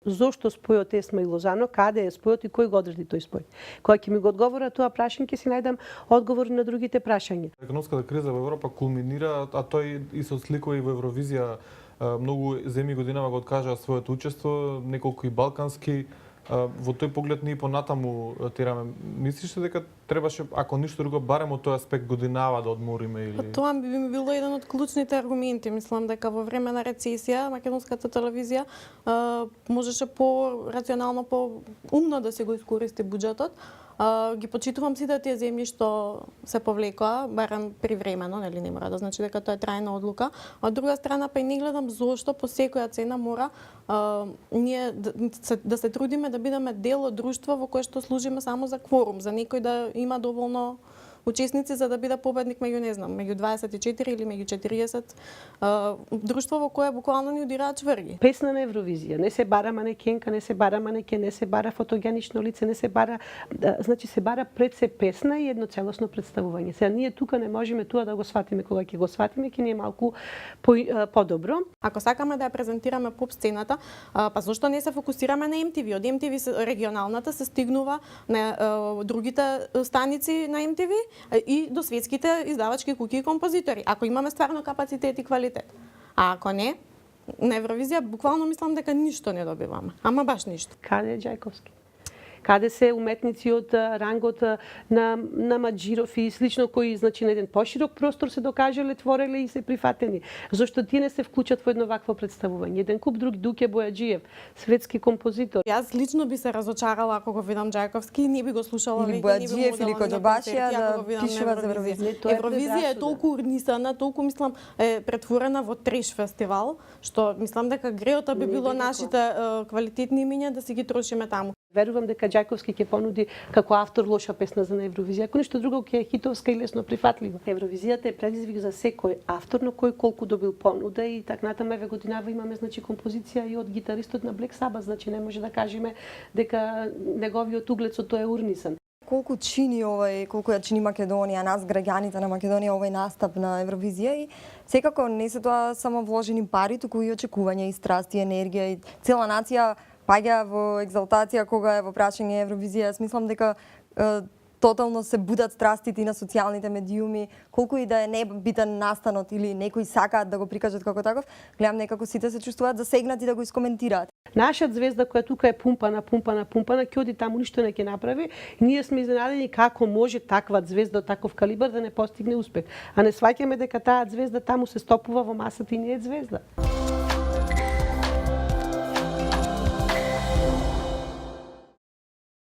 Зошто спојот Есма и Лозано, каде е спојот и кој го одржи тој спој? Кога ќе ми го одговора тоа прашање, ќе си најдам одговор на другите прашања. Економската криза во Европа кулминира, а тој и се отсликува и во Евровизија. Многу земји годинава го откажаа своето учество, неколку и балкански. Во тој поглед ние понатаму тераме. Мислиш дека требаше, ако ништо друго, барем од тој аспект годинава да одмориме или? Тоа би ми било еден од клучните аргументи. Мислам дека во време на рецесија македонската телевизија можеше по-рационално, по-умно да се го искористи буџетот. Ги почитувам сите тие земји што се повлекоа, барем привремено, нели не мора да значи дека тоа е трајна одлука. А од друга страна па и не гледам зошто по секоја цена мора ние да се трудиме да бидеме дел од друштво во кое што служиме само за кворум, за некој да има доволно учесници за да биде победник меѓу, не знам, меѓу 24 или меѓу 40. Друштво во кое буквално ни удираат чврги. Песна на Евровизија, не се бара манекенка, не се бара манекен, не се бара фотогенично лице, не се бара, значи се бара пред се песна и едно целосно представување. Сега ние тука не можеме тоа да го сватиме, кога ќе го сватиме ќе ни е малку подобро. Ако сакаме да ја презентираме поп сцената, па зошто не се фокусираме на MTV? Од MTV регионалната се стигнува на другите станици на MTV и до светските издавачки куќи и композитори, ако имаме стварно капацитет и квалитет. А ако не, на Евровизија буквално мислам дека ништо не добиваме. Ама баш ништо. Каде е Џајковски? Каде се уметници од рангот на Маџиров и слично, кои значи на еден поширок простор се докажале, твореле и се прифатени. Зошто тие не се вклучат во едно вакво представување? Еден куп други, Дуке Бојаджиев, светски композитор. Јас лично би се разочарала ако го видам Џајковски, не би го слушала или Бојаджиев или Коџабашија да пишува за Евровизија. Евровизија е толку урнисана, толку мислам е претворена во треш фестивал, што мислам дека греота би било нашите квалитетни имиња да си ги трошиме таму. Верувам дека Џајковски ќе понуди како автор лоша песна за на Евровизија, ако ништо друго ќе е хитовска и лесно прифатлива. Евровизијата е предизвик за секој автор, но кој колку добил понуда и така натаму еве годинава имаме значи композиција и од гитаристот на Black Sabbath, значи не може да кажеме дека неговиот углед со тоа е урнисан. Колку чини колку ја чини Македонија, нас граѓаните на Македонија овој настап на Евровизија и секако не се тоа само вложени пари, туку и очекување и страсти, енергија и цела нација паѓа во екзалтација кога е во прашање Евровизија. Јас мислам дека тотално се будат страстите и на социјалните медиуми, колку и да е небитен настанот или некои сакаат да го прикажат како таков, гледам некако сите се чувствуваат засегнати да го искоментираат. Нашиот звезда која тука е пумпана, ќе оди таму ништо не ќе направи. Ние сме изненадени како може таква звезда од таков калибар да не постигне успех. А не сваќаме дека таа звезда таму се стопува во масата и не е звезда.